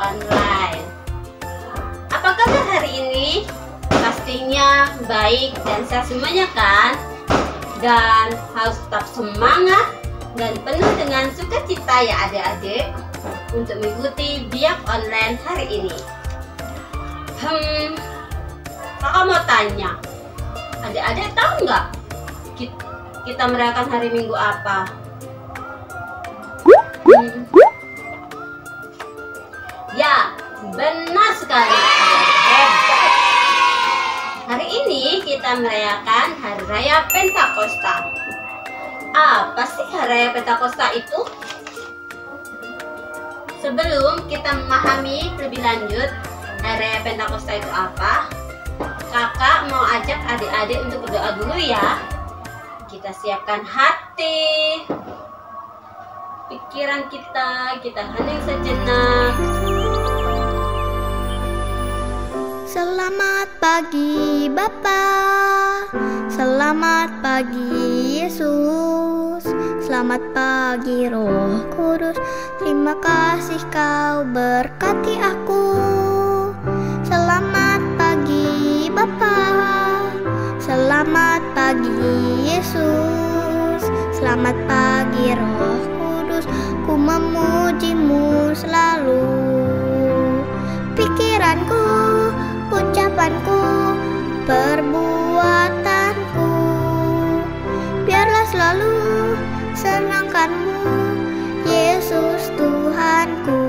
online. Apa kabar hari ini? Pastinya baik dan sehat semuanya kan? Dan harus tetap semangat dan penuh dengan sukacita ya adik-adik untuk mengikuti biak online hari ini. Kakak mau tanya, adik-adik tahu nggak kita merayakan hari Minggu apa? Ya, benar sekali. Hebat. Hari ini kita merayakan Hari Raya Pentakosta. Apa sih Hari Raya Pentakosta itu? Sebelum kita memahami lebih lanjut Hari Raya Pentakosta itu apa, kakak mau ajak adik-adik untuk berdoa dulu ya. Kita siapkan hati, pikiran kita hening sejenak. Selamat pagi Bapa, selamat pagi Yesus, selamat pagi Roh Kudus. Terima kasih Kau berkati aku. Selamat pagi Bapa, selamat pagi Yesus, selamat pagi Roh Kudus. Ku memuji-Mu selalu. Pikiranku, ucapanku, perbuatanku, biarlah selalu senangkan-Mu, Yesus Tuhanku.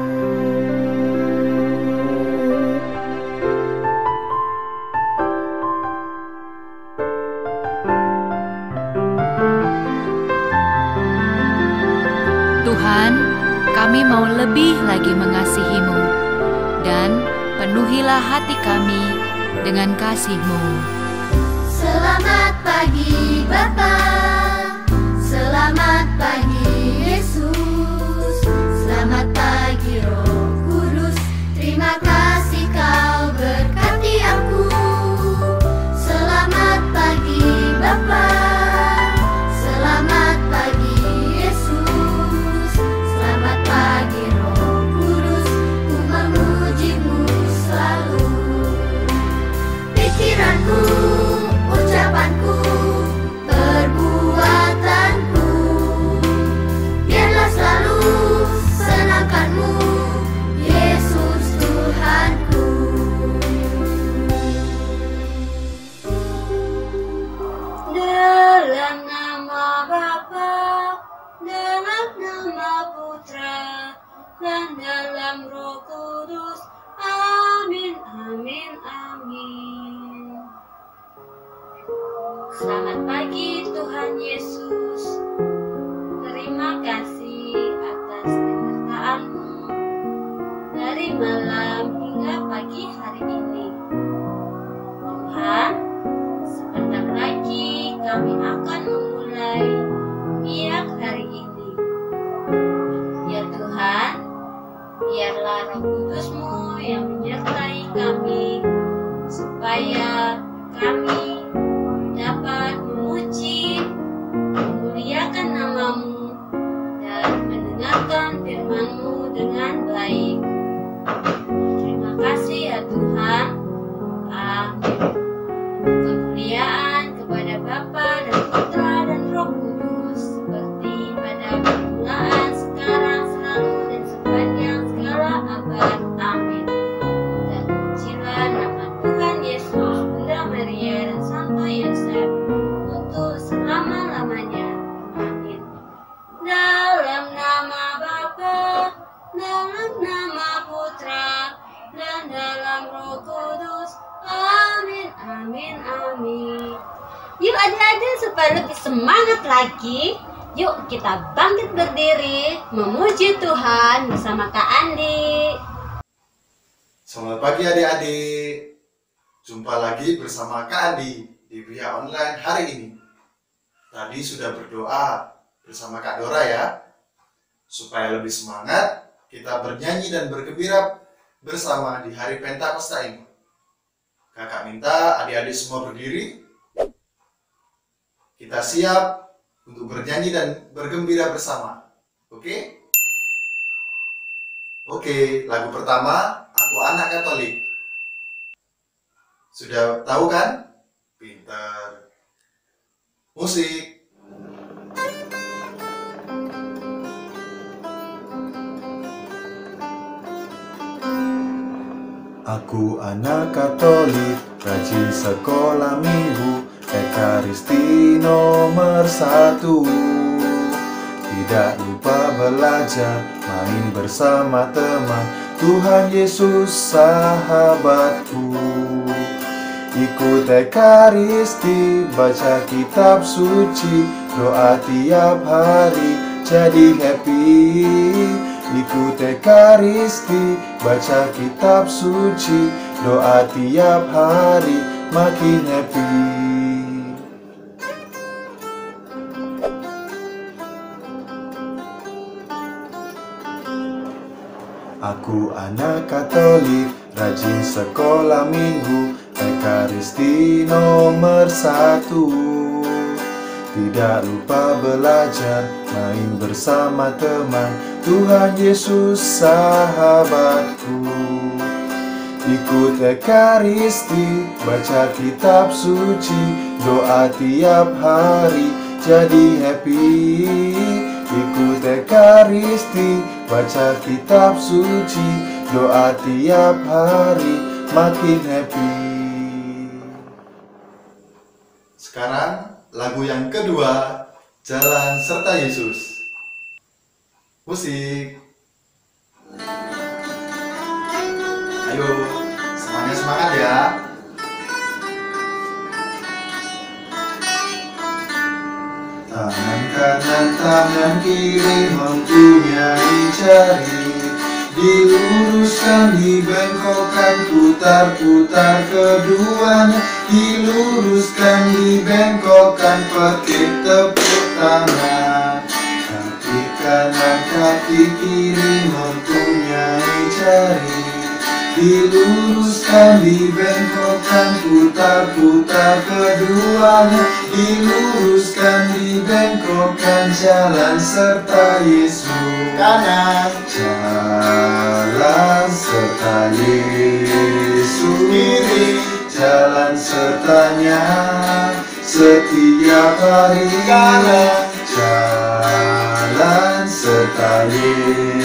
Tuhan, kami mau lebih lagi mengasihi-Mu, dan penuhilah hati kami dengan kasih-Mu. Selamat pagi Bapa, selamat pagi Yesus, selamat pagi Roh Kudus. Terima kasih Kau berkati aku. Selamat pagi Bapa, selamat pagi Yesus, selamat pagi Roh Kudus. Ku memuji-Mu selalu. Pikiranku, ucapanku, perbuatanku, biarlah selalu senangkan-Mu, Yesus Tuhanku. Dalam nama Bapa, dalam nama Putra, dan dalam Roh Kudus. Amin, amin, amin. Selamat pagi Tuhan Yesus. Terima kasih atas penyertaan-Mu dari malam hingga pagi hari ini. Tuhan, sebentar lagi kami akan memulai biak hari ini. Ya Tuhan, biarlah Roh Kudus-Mu yang menyertai kami, supaya kami dapat memuji, memuliakan nama-Mu, dan mendengarkan firman-Mu dengan baik. Terima kasih ya Tuhan. Amin. Kemuliaan kepada Bapa dan Putra dan Roh Kudus, seperti pada permulaan, sekarang, selalu, dan sepanjang segala abad. Amin. Dan pujilah nama Tuhan Yesus, Bunda Maria, dan Santo Yosef, untuk selama-lamanya. Amin. Dalam nama Bapa, dalam nama Putra, dan dalam Roh Kudus. Amin, amin, amin. Yuk adik-adik, supaya lebih semangat lagi, yuk kita bangkit berdiri memuji Tuhan bersama Kak Andi. Selamat pagi adik-adik. Jumpa lagi bersama Kak Andi di Biak Online hari ini. Tadi sudah berdoa bersama Kak Dora ya. Supaya lebih semangat, kita bernyanyi dan bergembira bersama di hari Pentakosta ini. Kakak minta adik-adik semua berdiri. Kita siap untuk bernyanyi dan bergembira bersama. Oke? Oke, lagu pertama, Aku Anak Katolik. Sudah tahu kan? Pintar. Musik. Aku anak Katolik, rajin sekolah minggu, Ekaristi nomor 1. Tidak lupa belajar, main bersama teman, Tuhan Yesus sahabatku. Ikut Ekaristi, baca kitab suci, doa tiap hari, jadi happy. Ikut Ekaristi, baca kitab suci, doa tiap hari, makin happy. Aku anak Katolik, rajin sekolah minggu, Ekaristi nomor 1. Tidak lupa belajar, main bersama teman, Tuhan Yesus sahabatku. Ikut Ekaristi, baca kitab suci, doa tiap hari, jadi happy. Ikut Ekaristi, baca kitab suci, doa tiap hari, makin happy. Sekarang lagu yang kedua, Jalan Serta Yesus. Musik. Ayo, semangat ya. Tangan kanan, tangan kiri mempunyai jari, diluruskan, dibengkokkan, putar-putar keduanya, diluruskan, dibengkokkan, petik tepuk tangan. Kaki kanan, kaki kiri mempunyai jari, diluruskan, dibengkokkan, putar-putar keduanya, diluruskan, dibengkokkan, jalan serta Yesus. Kanan, jalan serta Yesus. Kiri, jalan sertanya setiap hari. Kanan, jalan serta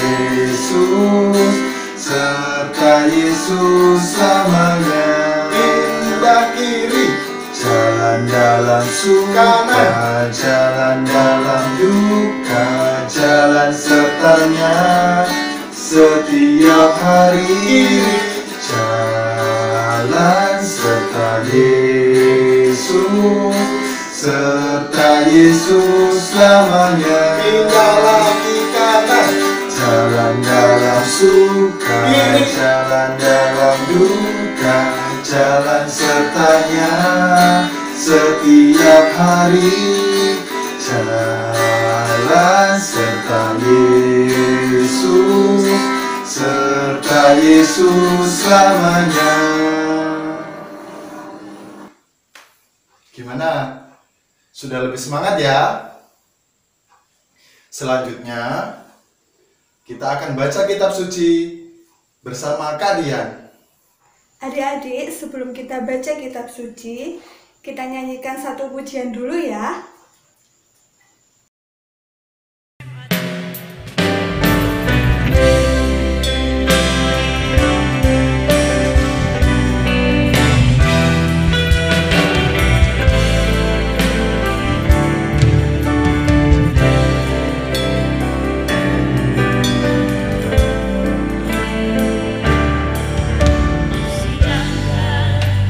Yesus, serta Yesus selamanya. Pindah kiri, jalan dalam suka, jalan dalam duka, jalan sertanya setiap hari. Jalan serta Yesus, serta Yesus selamanya. Pindah lagi kanan, jalan dalam suka, jalan dalam duka, jalan sertanya setiap hari. Jalan serta Yesus, serta Yesus selamanya. Gimana? Sudah lebih semangat ya? Selanjutnya kita akan baca kitab suci bersama Kak Dian. Adik-adik, sebelum kita baca kitab suci, kita nyanyikan satu pujian dulu ya.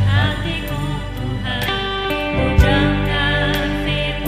Hatiku Tuhan, pujangkan firman.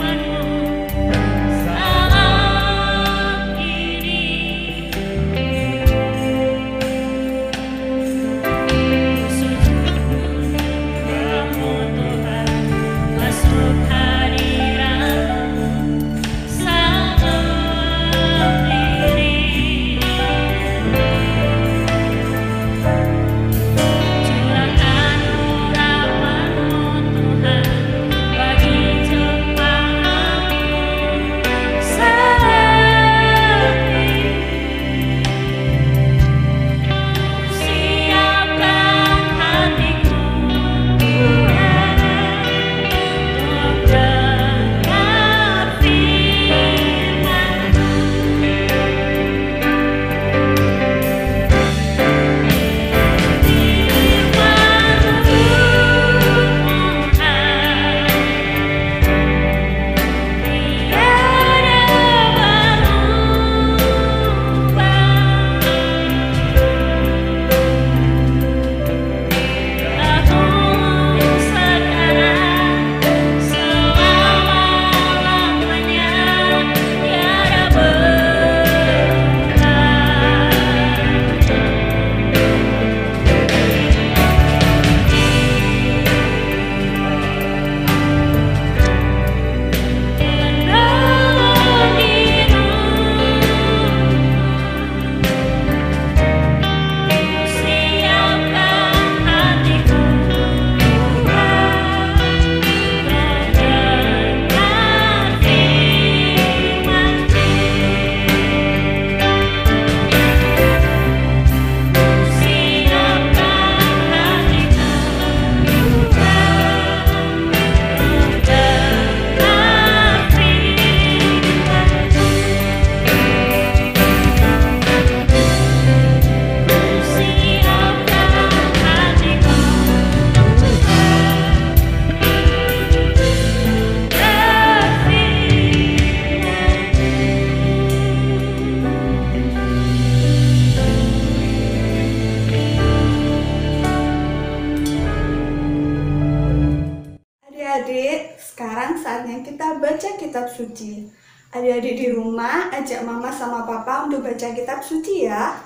adik-adik, sekarang saatnya kita baca kitab suci. Adik-adik di rumah, ajak mama sama papa untuk baca kitab suci ya.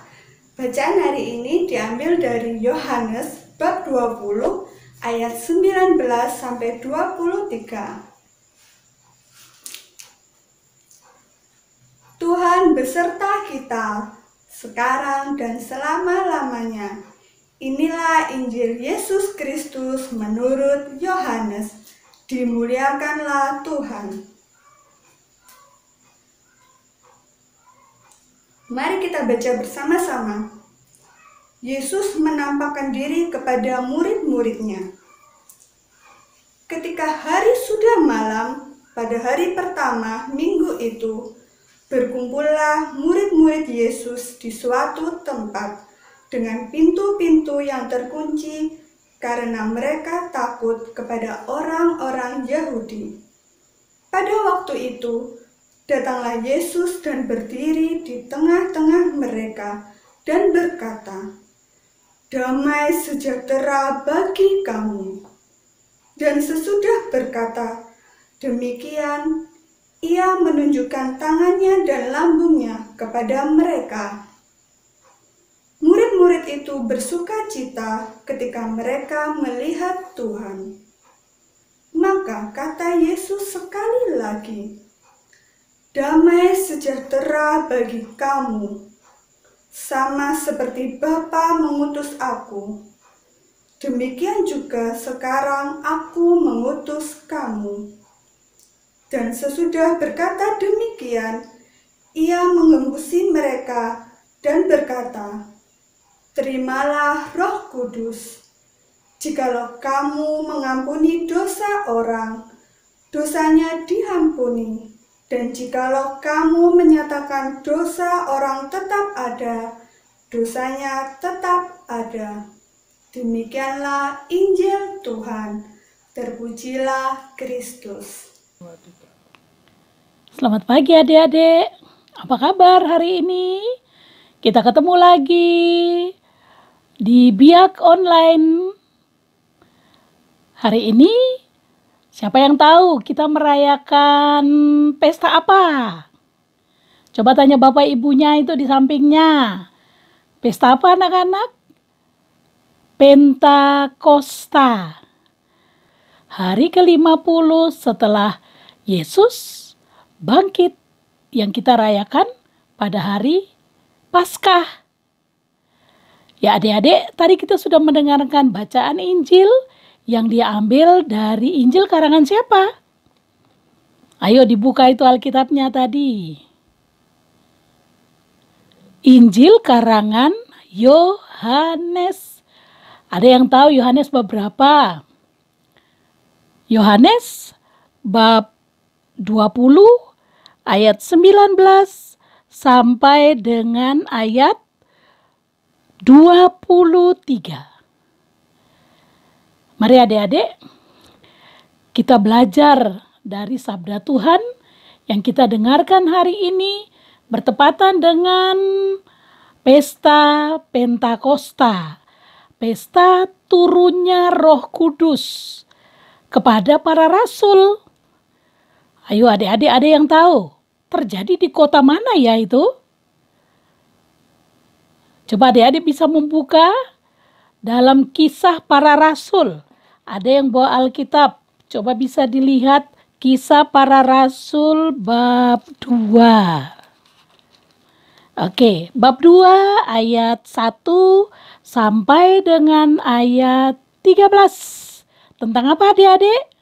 Bacaan hari ini diambil dari Yohanes bab 20 ayat 19 sampai 23. Tuhan beserta kita, sekarang dan selama-lamanya. Inilah Injil Yesus Kristus menurut Yohanes. Dimuliakanlah Tuhan. Mari kita baca bersama-sama. Yesus menampakkan diri kepada murid-muridnya. Ketika hari sudah malam, pada hari pertama minggu itu, berkumpullah murid-murid Yesus di suatu tempat dengan pintu-pintu yang terkunci karena mereka takut kepada orang-orang Yahudi. Pada waktu itu, datanglah Yesus dan berdiri di tengah-tengah mereka dan berkata, "Damai sejahtera bagi kamu." Dan sesudah berkata demikian, ia menunjukkan tangannya dan lambungnya kepada mereka. Murid-murid itu bersuka cita ketika mereka melihat Tuhan. Maka kata Yesus sekali lagi, "Damai sejahtera bagi kamu, sama seperti Bapa mengutus aku. Demikian juga sekarang aku mengutus kamu." Dan sesudah berkata demikian, ia mengembusi mereka dan berkata, "Terimalah Roh Kudus. Jikalau kamu mengampuni dosa orang, dosanya diampuni. Dan jikalau kamu menyatakan dosa orang tetap ada, dosanya tetap ada." Demikianlah Injil Tuhan. Terpujilah Kristus. Selamat pagi adik-adik. Apa kabar hari ini? Kita ketemu lagi di Biak Online. Hari ini siapa yang tahu kita merayakan pesta apa? Coba tanya bapak ibunya itu di sampingnya. Pesta apa anak-anak? Pentakosta. Hari ke-50 setelah Yesus bangkit yang kita rayakan pada hari Paskah. Ya adik-adik, tadi kita sudah mendengarkan bacaan Injil yang diambil dari Injil karangan siapa? Ayo dibuka itu Alkitabnya tadi. Injil karangan Yohanes. Ada yang tahu Yohanes bab berapa? Yohanes bab 20 ayat 19 sampai dengan ayat 23. Mari adik-adik, kita belajar dari sabda Tuhan yang kita dengarkan hari ini bertepatan dengan pesta Pentakosta, pesta turunnya Roh Kudus kepada para rasul. Ayo adik-adik, ada yang tahu terjadi di kota mana ya itu? Coba adik-adik bisa membuka dalam Kisah Para Rasul. Ada yang bawa Alkitab, coba bisa dilihat Kisah Para Rasul bab 2. Oke, bab 2 ayat 1 sampai dengan ayat 13. Tentang apa adik-adik?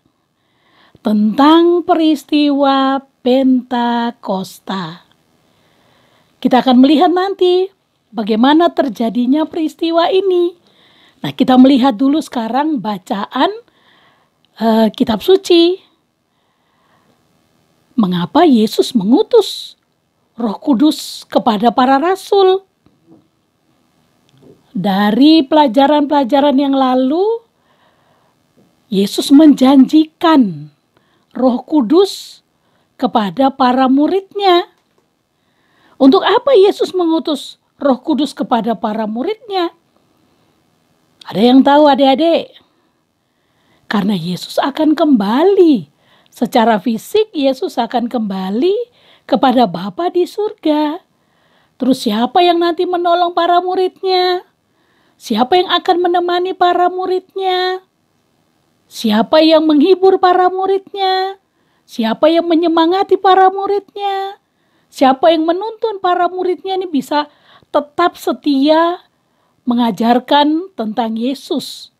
Tentang peristiwa Pentakosta. Kita akan melihat nanti bagaimana terjadinya peristiwa ini. Nah, kita melihat dulu sekarang bacaan kitab suci. Mengapa Yesus mengutus Roh Kudus kepada para rasul? Dari pelajaran-pelajaran yang lalu, Yesus menjanjikan Roh Kudus kepada para muridnya. Untuk apa Yesus mengutus Roh Kudus kepada para muridnya? Ada yang tahu adik-adik? Karena Yesus akan kembali. Secara fisik Yesus akan kembali kepada Bapa di surga. Terus siapa yang nanti menolong para muridnya? Siapa yang akan menemani para muridnya? Siapa yang menghibur para muridnya? Siapa yang menyemangati para muridnya? Siapa yang menuntun para muridnya ini bisa tetap setia mengajarkan tentang Yesus?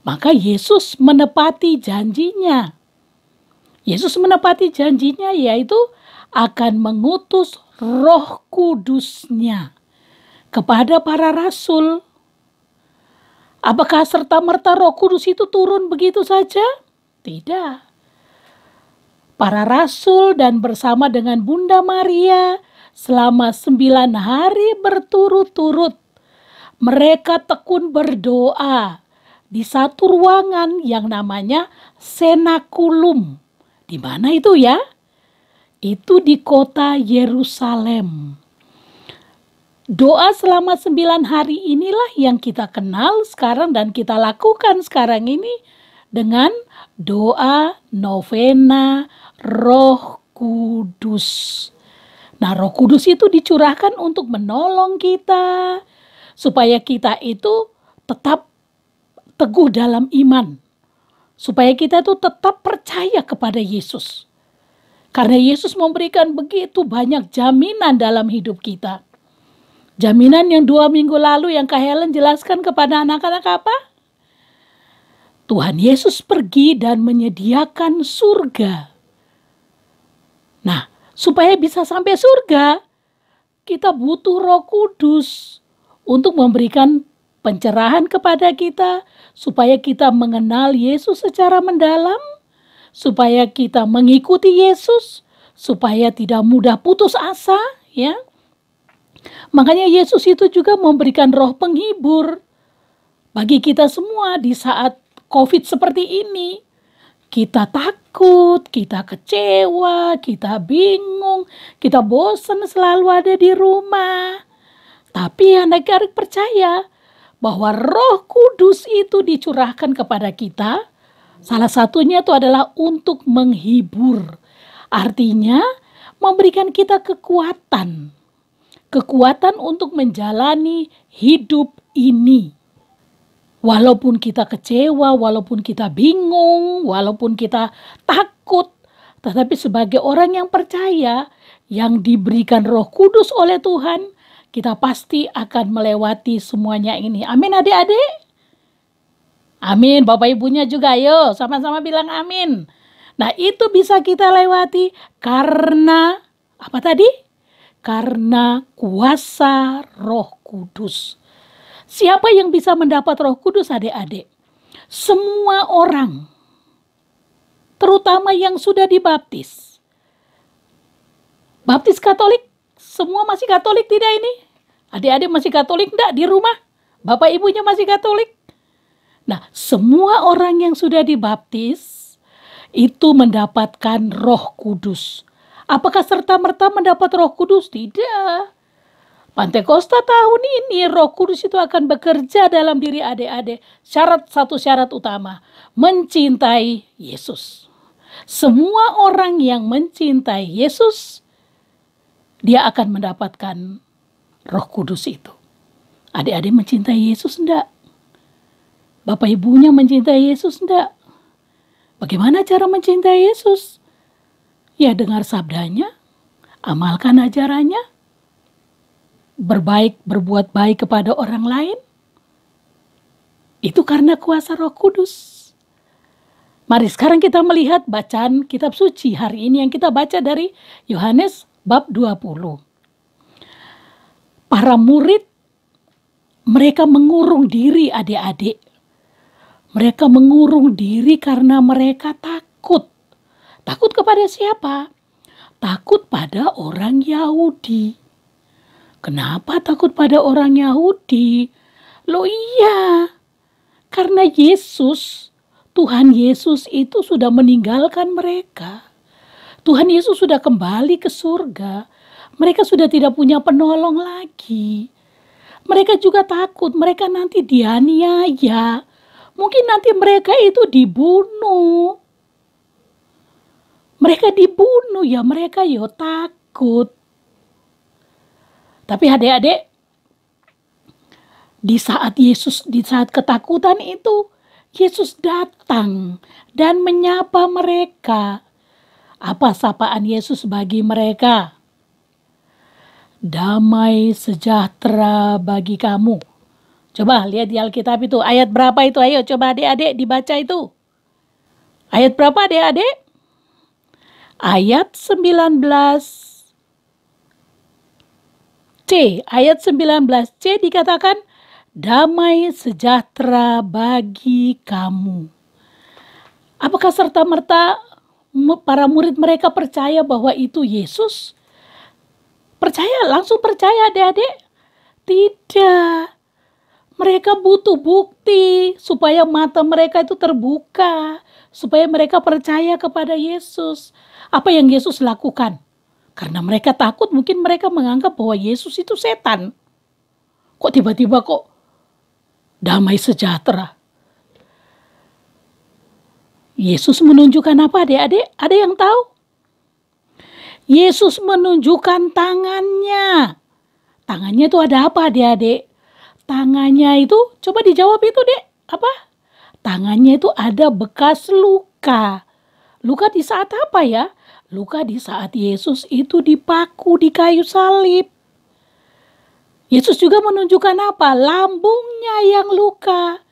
Maka Yesus menepati janjinya. Yesus menepati janjinya yaitu akan mengutus Roh Kudus-Nya kepada para rasul. Apakah serta-merta Roh Kudus itu turun begitu saja? Tidak. Para rasul dan bersama dengan Bunda Maria selama 9 hari berturut-turut mereka tekun berdoa di satu ruangan yang namanya Senakulum. Di mana itu ya? Itu di kota Yerusalem. Doa selama 9 hari inilah yang kita kenal sekarang dan kita lakukan sekarang ini dengan doa novena Roh Kudus. Nah, Roh Kudus itu dicurahkan untuk menolong kita supaya kita itu tetap teguh dalam iman. Supaya kita itu tetap percaya kepada Yesus. Karena Yesus memberikan begitu banyak jaminan dalam hidup kita. Jaminan yang 2 minggu lalu yang Kak Helen jelaskan kepada anak-anak apa? Tuhan Yesus pergi dan menyediakan surga. Nah, supaya bisa sampai surga, kita butuh Roh Kudus untuk memberikan pencerahan kepada kita, supaya kita mengenal Yesus secara mendalam, supaya kita mengikuti Yesus, supaya tidak mudah putus asa, ya. Makanya Yesus itu juga memberikan roh penghibur bagi kita semua di saat COVID seperti ini. Kita takut, kita kecewa, kita bingung, kita bosan selalu ada di rumah. Tapi anak-anak percaya bahwa Roh Kudus itu dicurahkan kepada kita. Salah satunya itu adalah untuk menghibur. Artinya memberikan kita kekuatan. Kekuatan untuk menjalani hidup ini. Walaupun kita kecewa, walaupun kita bingung, walaupun kita takut. Tetapi sebagai orang yang percaya, yang diberikan Roh Kudus oleh Tuhan, kita pasti akan melewati semuanya ini. Amin adik-adik? Amin. Bapak ibunya juga ayo sama-sama bilang amin. Nah itu bisa kita lewati karena apa tadi? Karena kuasa Roh Kudus. Siapa yang bisa mendapat Roh Kudus adik-adik? Semua orang. Terutama yang sudah dibaptis. Baptis Katolik. Semua masih Katolik tidak ini? Adik-adik masih Katolik enggak di rumah? Bapak ibunya masih Katolik? Nah, semua orang yang sudah dibaptis itu mendapatkan Roh Kudus. Apakah serta-merta mendapat Roh Kudus? Tidak. Pantekosta tahun ini Roh Kudus itu akan bekerja dalam diri adik-adik. Satu syarat utama, mencintai Yesus. Semua orang yang mencintai Yesus, dia akan mendapatkan Roh Kudus itu. Adik-adik mencintai Yesus enggak? Bapak ibunya mencintai Yesus enggak? Bagaimana cara mencintai Yesus? Ya dengar sabdanya, amalkan ajarannya, berbuat baik kepada orang lain. Itu karena kuasa Roh Kudus. Mari sekarang kita melihat bacaan kitab suci hari ini yang kita baca dari Yohanes bab 20. Para murid, mereka mengurung diri adik-adik. Mereka mengurung diri karena mereka takut. Takut kepada siapa? Takut pada orang Yahudi. Kenapa takut pada orang Yahudi? Loh iya, karena Yesus, Tuhan Yesus itu sudah meninggalkan mereka. Tuhan Yesus sudah kembali ke surga. Mereka sudah tidak punya penolong lagi. Mereka juga takut mereka nanti dianiaya. Mungkin nanti mereka itu dibunuh. Mereka dibunuh ya, mereka takut. Tapi adik-adik, di saat ketakutan itu, Yesus datang dan menyapa mereka. Apa sapaan Yesus bagi mereka? Damai sejahtera bagi kamu. Coba lihat di Alkitab itu, ayat berapa itu? Ayo coba adik-adik dibaca itu. Ayat berapa adik-adik? Ayat 19C. Ayat 19C dikatakan, damai sejahtera bagi kamu. Apakah serta-merta para murid mereka percaya bahwa itu Yesus? Langsung percaya adik-adik? Tidak. Mereka butuh bukti supaya mata mereka itu terbuka. Supaya mereka percaya kepada Yesus. Apa yang Yesus lakukan? Karena mereka takut, mungkin mereka menganggap bahwa Yesus itu setan. Kok tiba-tiba kok damai sejahtera? Yesus menunjukkan apa adik-adik? Ada yang tahu? Yesus menunjukkan tangannya. Tangannya itu ada apa adik-adik? Tangannya itu, coba dijawab itu dek. Apa? Tangannya itu ada bekas luka. Luka di saat apa ya? Luka di saat Yesus itu dipaku di kayu salib. Yesus juga menunjukkan apa? Lambungnya yang luka.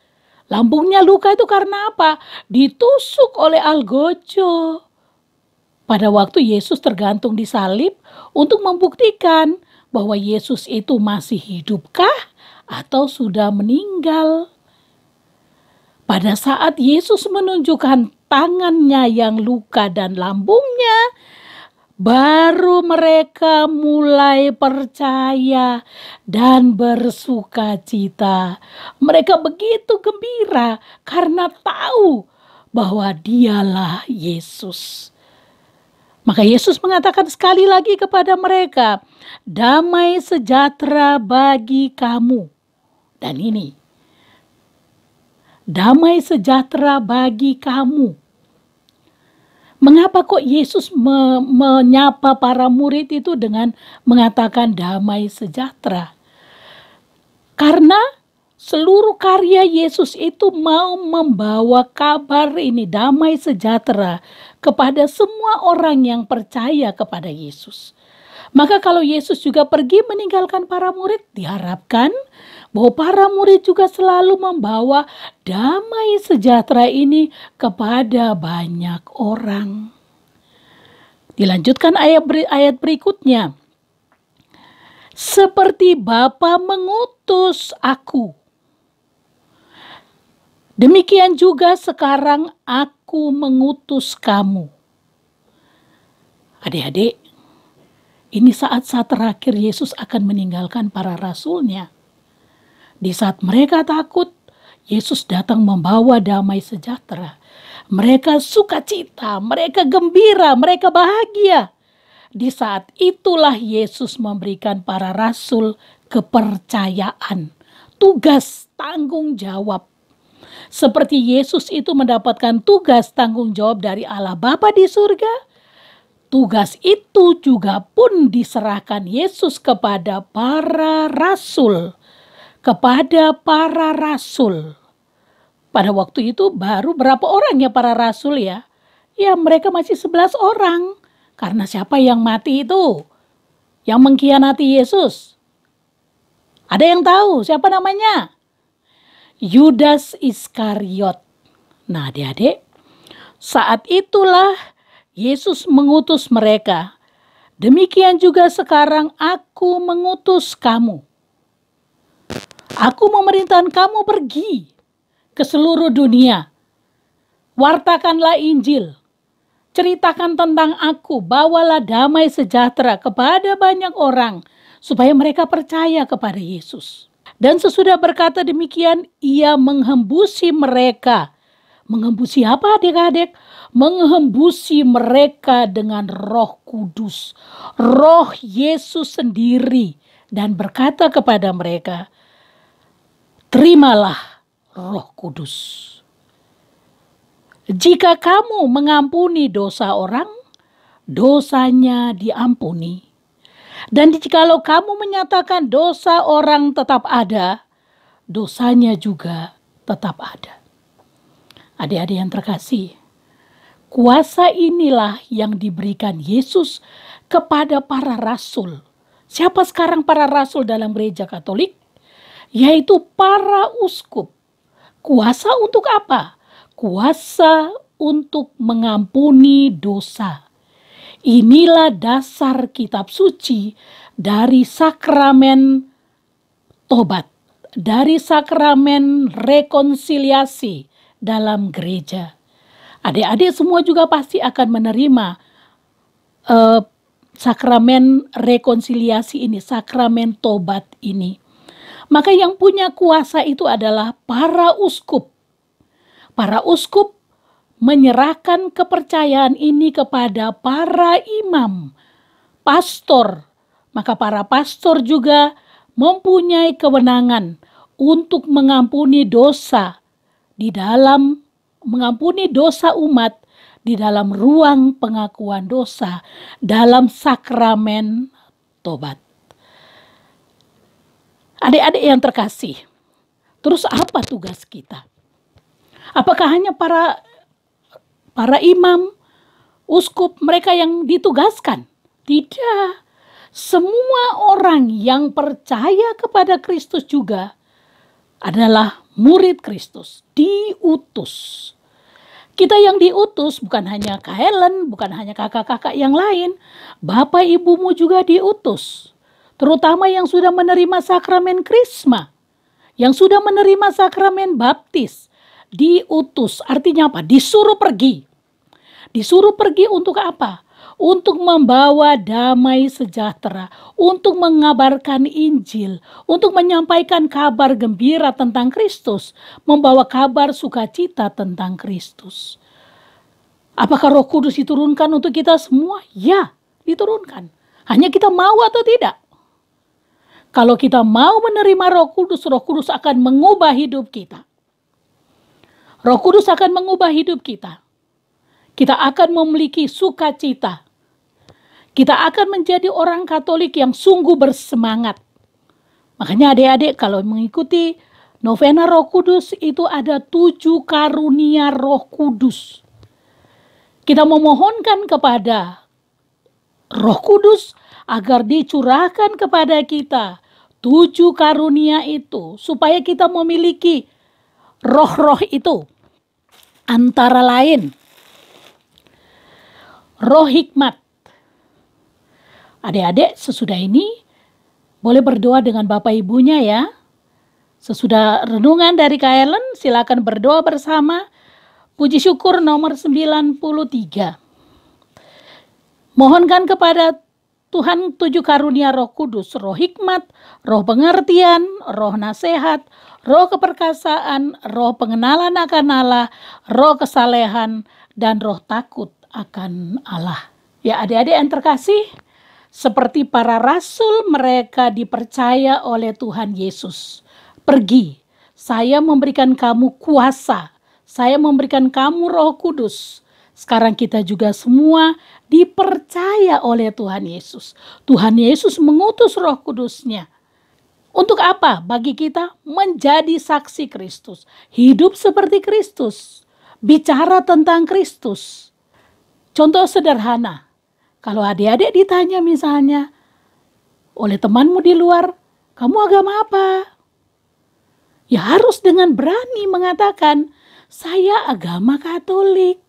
Lambungnya luka itu karena apa? Ditusuk oleh algojo. Pada waktu Yesus tergantung di salib untuk membuktikan bahwa Yesus itu masih hidupkah atau sudah meninggal. Pada saat Yesus menunjukkan tangannya yang luka dan lambungnya, baru mereka mulai percaya dan bersuka cita. Mereka begitu gembira karena tahu bahwa dialah Yesus. Maka Yesus mengatakan sekali lagi kepada mereka, damai sejahtera bagi kamu. Dan ini, damai sejahtera bagi kamu. Mengapa kok Yesus menyapa para murid itu dengan mengatakan damai sejahtera? Karena seluruh karya Yesus itu mau membawa kabar ini damai sejahtera kepada semua orang yang percaya kepada Yesus. Maka kalau Yesus juga pergi meninggalkan para murid, diharapkan bahwa para murid juga selalu membawa damai sejahtera ini kepada banyak orang. Dilanjutkan ayat berikutnya. Seperti Bapa mengutus aku, demikian juga sekarang aku mengutus kamu. Adik-adik, ini saat-saat terakhir Yesus akan meninggalkan para rasulnya. Di saat mereka takut, Yesus datang membawa damai sejahtera. Mereka sukacita, mereka gembira, mereka bahagia. Di saat itulah Yesus memberikan para rasul kepercayaan, tugas, tanggung jawab. Seperti Yesus itu mendapatkan tugas tanggung jawab dari Allah Bapa di surga, tugas itu juga pun diserahkan Yesus kepada para rasul. Pada waktu itu baru berapa orang ya para rasul ya? Ya mereka masih 11 orang. Karena siapa yang mati itu? Yang mengkhianati Yesus. Ada yang tahu siapa namanya? Yudas Iskariot. Nah adik-adik, saat itulah Yesus mengutus mereka. Demikian juga sekarang aku mengutus kamu. Aku memerintahkan kamu pergi ke seluruh dunia. Wartakanlah Injil. Ceritakan tentang aku, bawalah damai sejahtera kepada banyak orang supaya mereka percaya kepada Yesus. Dan sesudah berkata demikian, ia menghembusi mereka. Menghembusi apa adik-adik? Menghembusi mereka dengan Roh Kudus. Roh Yesus sendiri. Dan berkata kepada mereka, terimalah Roh Kudus. Jika kamu mengampuni dosa orang, dosanya diampuni. Dan jikalau kamu menyatakan dosa orang tetap ada, dosanya juga tetap ada. Adik-adik yang terkasih, kuasa inilah yang diberikan Yesus kepada para rasul. Siapa sekarang para rasul dalam gereja Katolik? Yaitu para uskup. Kuasa untuk apa? Kuasa untuk mengampuni dosa. Inilah dasar kitab suci dari sakramen tobat, dari sakramen rekonsiliasi dalam gereja. Adik-adik semua juga pasti akan menerima sakramen rekonsiliasi ini, sakramen tobat ini. Maka yang punya kuasa itu adalah para uskup. Para uskup menyerahkan kepercayaan ini kepada para imam, pastor. Maka para pastor juga mempunyai kewenangan untuk mengampuni dosa mengampuni dosa umat di dalam ruang pengakuan dosa dalam sakramen tobat. Adik-adik yang terkasih, terus apa tugas kita? Apakah hanya para imam, uskup, mereka yang ditugaskan? Tidak. Semua orang yang percaya kepada Kristus juga adalah murid Kristus, diutus. Kita yang diutus bukan hanya Kak Helen, bukan hanya kakak-kakak yang lain. Bapak ibumu juga diutus. Terutama yang sudah menerima sakramen Krisma, yang sudah menerima sakramen baptis. Diutus artinya apa? Disuruh pergi. Disuruh pergi untuk apa? Untuk membawa damai sejahtera, untuk mengabarkan Injil, untuk menyampaikan kabar gembira tentang Kristus, membawa kabar sukacita tentang Kristus. Apakah Roh Kudus diturunkan untuk kita semua? Ya, diturunkan. Hanya kita mau atau tidak. Kalau kita mau menerima Roh Kudus akan mengubah hidup kita. Roh Kudus akan mengubah hidup kita. Kita akan memiliki sukacita. Kita akan menjadi orang Katolik yang sungguh bersemangat. Makanya adik-adik kalau mengikuti novena Roh Kudus itu ada 7 karunia Roh Kudus. Kita memohonkan kepada Roh Kudus agar dicurahkan kepada kita 7 karunia itu supaya kita memiliki roh-roh itu. Antara lain roh hikmat. Adik-adik sesudah ini boleh berdoa dengan bapak ibunya ya. Sesudah renungan dari Kak Helen silakan berdoa bersama. Puji syukur nomor 93. Mohonkan kepada Tuhan 7 karunia Roh Kudus, roh hikmat, roh pengertian, roh nasihat, roh keperkasaan, roh pengenalan akan Allah, roh kesalehan, dan roh takut akan Allah. Ya adik-adik yang terkasih, seperti para rasul mereka dipercaya oleh Tuhan Yesus. Pergi, saya memberikan kamu kuasa, saya memberikan kamu Roh Kudus. Sekarang kita juga semua dipercaya oleh Tuhan Yesus. Tuhan Yesus mengutus Roh Kudusnya. Untuk apa? Bagi kita menjadi saksi Kristus. Hidup seperti Kristus. Bicara tentang Kristus. Contoh sederhana. Kalau adik-adik ditanya misalnya oleh temanmu di luar, kamu agama apa? Ya harus dengan berani mengatakan, saya agama Katolik.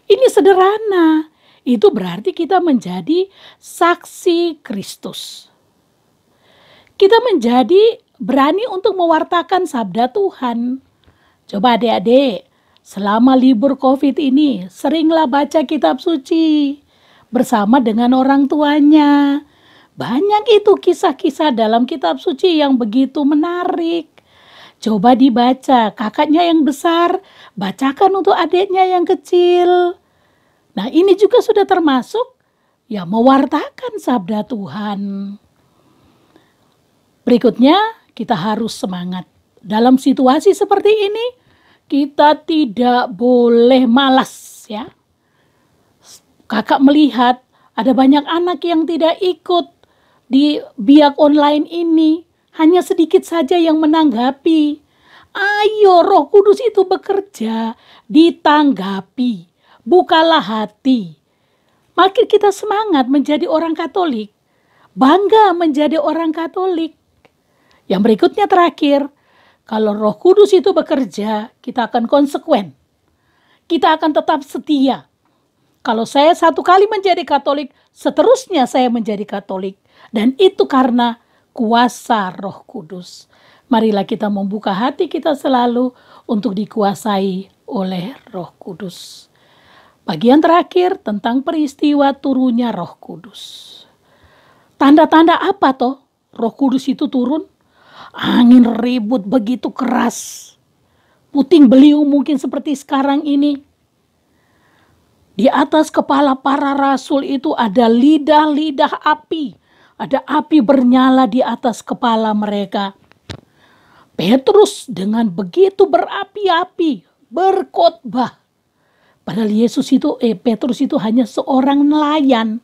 Ini sederhana. Itu berarti kita menjadi saksi Kristus. Kita menjadi berani untuk mewartakan sabda Tuhan. Coba adik-adik, selama libur COVID ini, seringlah baca kitab suci bersama dengan orang tuanya. Banyak itu kisah-kisah dalam kitab suci yang begitu menarik. Coba dibaca, kakaknya yang besar, bacakan untuk adiknya yang kecil. Nah ini juga sudah termasuk ya mewartakan sabda Tuhan. Berikutnya kita harus semangat. Dalam situasi seperti ini, kita tidak boleh malas ya. Kakak melihat ada banyak anak yang tidak ikut di biak online ini. Hanya sedikit saja yang menanggapi. Ayo, Roh Kudus itu bekerja, ditanggapi. Bukalah hati. Makin kita semangat menjadi orang Katolik. Bangga menjadi orang Katolik. Yang berikutnya terakhir, kalau Roh Kudus itu bekerja, kita akan konsekuen. Kita akan tetap setia. Kalau saya satu kali menjadi Katolik, seterusnya saya menjadi Katolik. Dan itu karena kuasa Roh Kudus. Marilah kita membuka hati kita selalu untuk dikuasai oleh Roh Kudus. Bagian terakhir tentang peristiwa turunnya Roh Kudus. Tanda-tanda apa toh Roh Kudus itu turun? Angin ribut begitu keras. Puting beliung mungkin seperti sekarang ini. Di atas kepala para rasul itu ada lidah-lidah api. Ada api bernyala di atas kepala mereka. Petrus dengan begitu berapi-api berkhotbah. Padahal Petrus itu hanya seorang nelayan.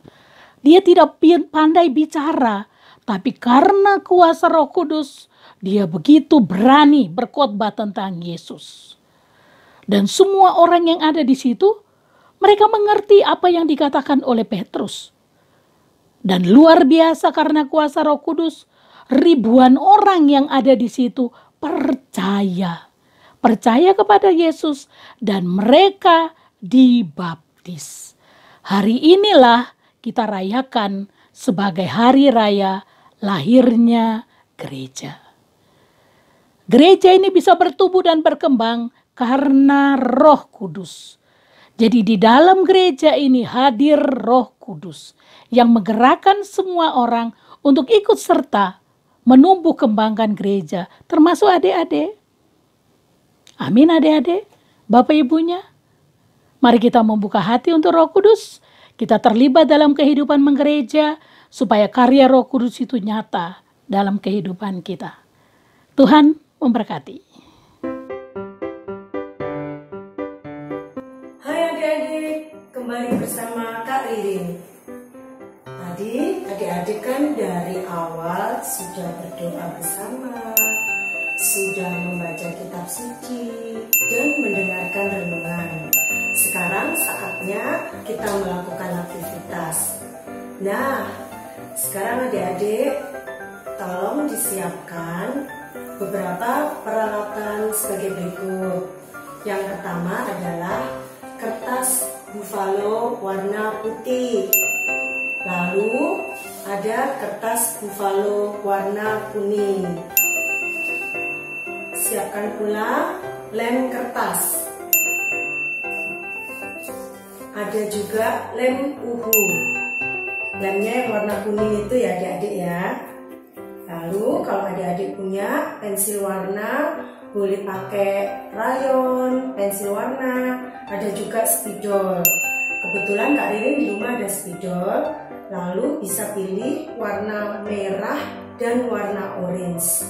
Dia tidak pandai bicara. Tapi karena kuasa Roh Kudus, dia begitu berani berkhotbah tentang Yesus. Dan semua orang yang ada di situ, mereka mengerti apa yang dikatakan oleh Petrus. Dan luar biasa karena kuasa Roh Kudus, ribuan orang yang ada di situ percaya. Percaya kepada Yesus dan mereka dibaptis. Hari inilah kita rayakan sebagai hari raya lahirnya gereja. Gereja ini bisa bertumbuh dan berkembang karena Roh Kudus. Jadi di dalam gereja ini hadir Roh Kudus yang menggerakkan semua orang untuk ikut serta menumbuh kembangkan gereja, termasuk adik-adik. Amin adik-adik, Bapak Ibunya. Mari kita membuka hati untuk Roh Kudus. Kita terlibat dalam kehidupan menggereja supaya karya Roh Kudus itu nyata dalam kehidupan kita. Tuhan memberkati. Hai adik-adik, kembali bersama Kak Ririn. Tadi adik-adik kan dari awal sudah berdoa bersama, sudah membaca kitab suci, dan mendengarkan renungan. Sekarang saatnya kita melakukan aktivitas. Nah, sekarang adik-adik tolong disiapkan beberapa peralatan sebagai berikut. Yang pertama adalah kertas buffalo warna putih. Lalu ada kertas buffalo warna kuning. Siapkan pula lem kertas. Ada juga lem uhu. Lemnya yang warna kuning itu ya adik-adik ya. Lalu kalau adik-adik punya pensil warna, boleh pakai rayon, pensil warna, ada juga spidol. Kebetulan Kak Ririn di rumah ada spidol. Lalu bisa pilih warna merah dan warna orange.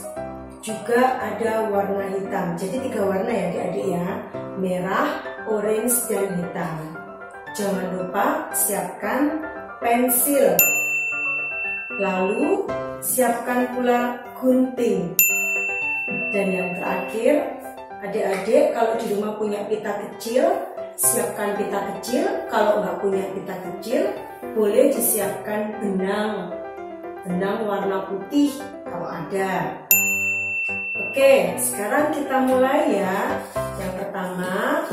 Juga ada warna hitam. Jadi 3 warna ya adik-adik ya. Merah, orange, dan hitam. Jangan lupa siapkan pensil. Lalu siapkan pula gunting. Dan yang terakhir, adik-adik kalau di rumah punya pita kecil, siapkan pita kecil. Kalau nggak punya pita kecil, boleh disiapkan benang. Benang warna putih kalau ada. Oke, sekarang kita mulai ya. Yang pertama,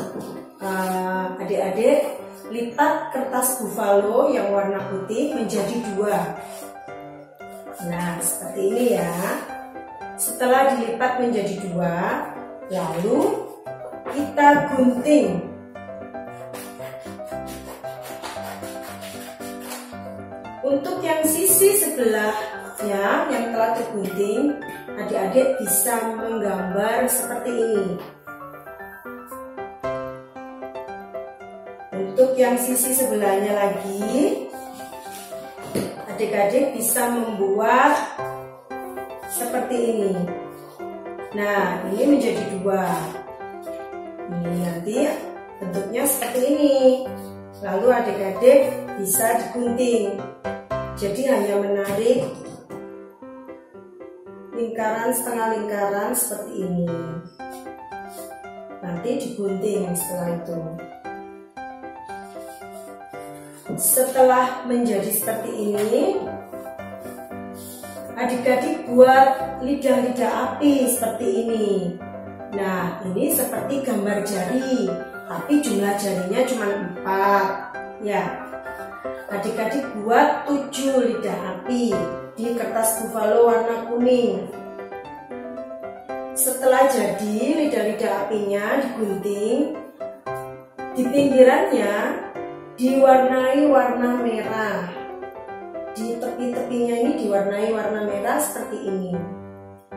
adik-adik lipat kertas buffalo yang warna putih menjadi 2. Nah, seperti ini ya. Setelah dilipat menjadi 2, lalu kita gunting. Untuk yang sisi sebelahnya yang telah tergunting, adik-adik bisa menggambar seperti ini. Untuk yang sisi sebelahnya lagi, adik-adik bisa membuat seperti ini. Nah, ini menjadi 2. ini nanti bentuknya seperti ini. Lalu adik-adik bisa digunting. Jadi hanya menarik lingkaran, setengah lingkaran seperti ini. Nanti digunting setelah itu. Setelah menjadi seperti ini, adik-adik buat lidah-lidah api seperti ini. Nah, ini seperti gambar jari, tapi jumlah jarinya cuma 4. Ya, adik-adik buat 7 lidah api di kertas buffalo warna kuning. Setelah jadi lidah-lidah apinya digunting, di pinggirannya diwarnai warna merah. Di tepi-tepinya ini diwarnai warna merah seperti ini.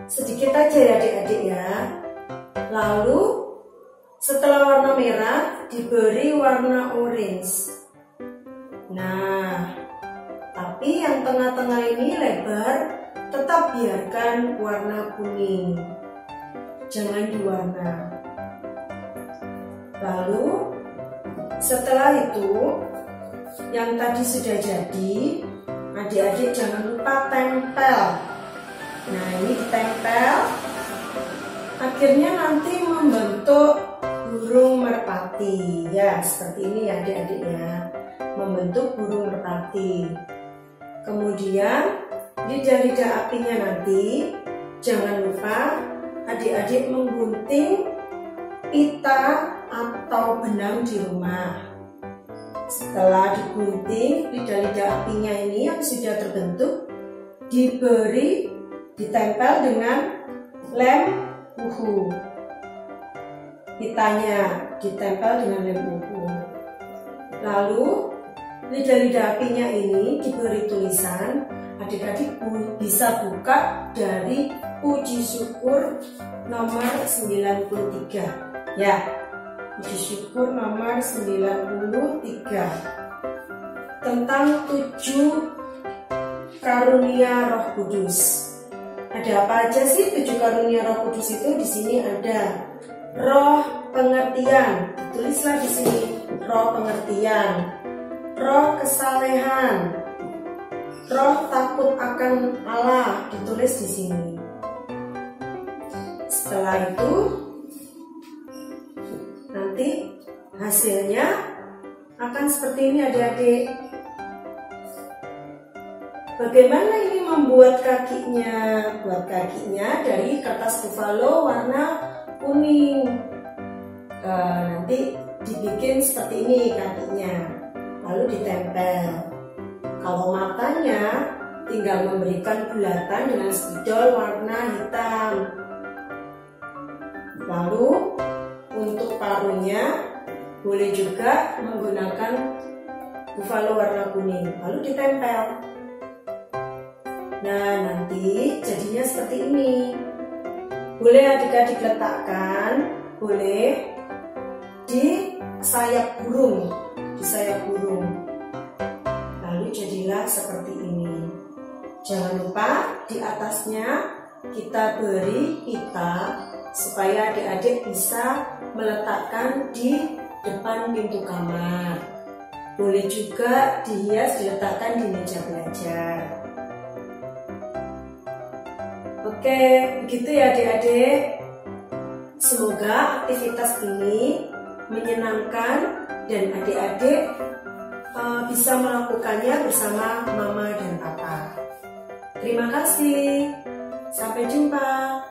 Sedikit aja ya adik-adik ya. Lalu setelah warna merah diberi warna orange. Nah, tapi yang tengah-tengah ini lebar, tetap biarkan warna kuning. Jangan diwarna. Lalu setelah itu yang tadi sudah jadi, adik-adik jangan lupa tempel. Nah, ini ditempel. Akhirnya nanti membentuk burung merpati. Ya, seperti ini ya adik-adik ya. Membentuk burung merpati. Kemudian lidah-lidah apinya nanti jangan lupa adik-adik menggunting pita atau benang di rumah. Setelah digunting lidah-lidah apinya ini yang sudah terbentuk, ditempel dengan lem uhu. Pitanya ditempel dengan lem uhu. Lalu lidah-lidah apinya ini diberi tulisan. Adik-adik bisa buka dari Puji Syukur nomor 93. Ya, Puji Syukur nomor 93 tentang 7 karunia Roh Kudus. Ada apa aja sih 7 karunia Roh Kudus itu? Di sini ada roh pengertian, tulislah di sini roh pengertian, roh kesalehan, roh takut akan Allah, ditulis di sini. Setelah itu nanti hasilnya akan seperti ini adik-adik. Bagaimana ini membuat kakinya? Buat kakinya dari kertas buffalo warna kuning. Nanti dibikin seperti ini kakinya, lalu ditempel. Kalau matanya tinggal memberikan bulatan dengan spidol warna hitam. Lalu untuk paruhnya boleh juga menggunakan buffalo warna kuning, lalu ditempel. Nah, nanti jadinya seperti ini. Boleh adik-adik letakkan, boleh di sayap burung, lalu jadilah seperti ini. Jangan lupa di atasnya kita beri pita supaya adik-adik bisa meletakkan di depan pintu kamar. Boleh juga dihias, diletakkan di meja belajar. Oke, begitu ya adik-adik. Semoga aktivitas ini menyenangkan dan adik-adik bisa melakukannya bersama mama dan papa. Terima kasih. Sampai jumpa.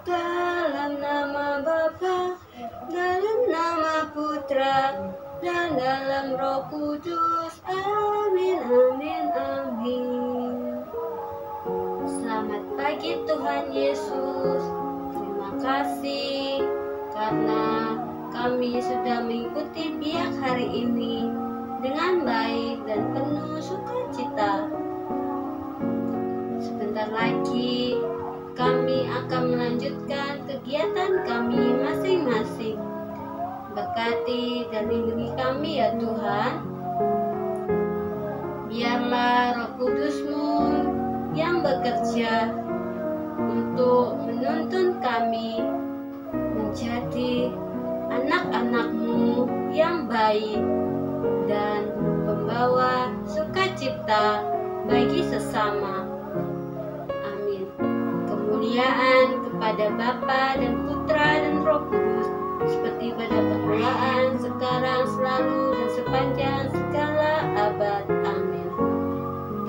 Dalam nama Bapa, dalam nama Putra, dan dalam Roh Kudus. Amin, amin, amin. Selamat pagi Tuhan Yesus. Terima kasih karena kami sudah mengikuti biak hari ini dengan baik dan penuh sukacita. Sebentar lagi kami akan melanjutkan kegiatan kami masing-masing. Berkati dan lindungi kami ya Tuhan. Biarlah Roh Kudus-Mu yang bekerja untuk untuk menuntun kami menjadi anak-anak-Mu yang baik dan membawa sukacita bagi sesama. Amin. Kemuliaan kepada Bapa dan Putra dan Roh Kudus, seperti pada permulaan, sekarang, selalu, dan sepanjang segala abad. Amin.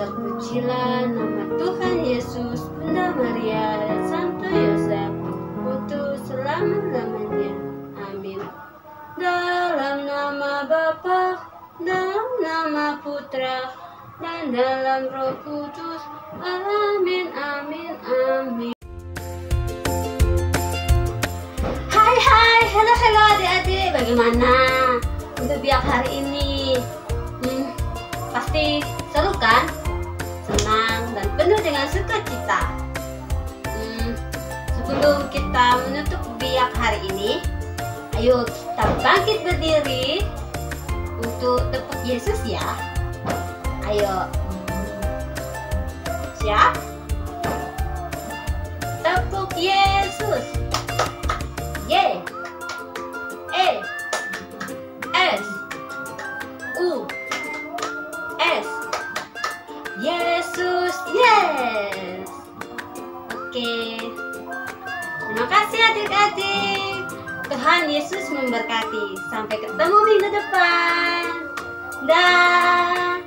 Terpujilah nama Tuhan Yesus, Bunda Maria, dan Santo Yosef, untuk selama-lamanya. Amin. Dalam nama Bapa, dalam nama Putra, dan dalam Roh Kudus. Amin, amin, amin. Hai, halo adik-adik, bagaimana untuk biak hari ini? Pasti seru kan? Senang dan penuh dengan sukacita. Sebelum kita menutup biak hari ini, ayo kita bangkit berdiri untuk tepuk Yesus ya. Ayo, siap? Tepuk Yesus. Y, E, S, U, S. Yesus, yes. Oke. Terima kasih adik-adik. Tuhan Yesus memberkati. Sampai ketemu minggu depan. Dah.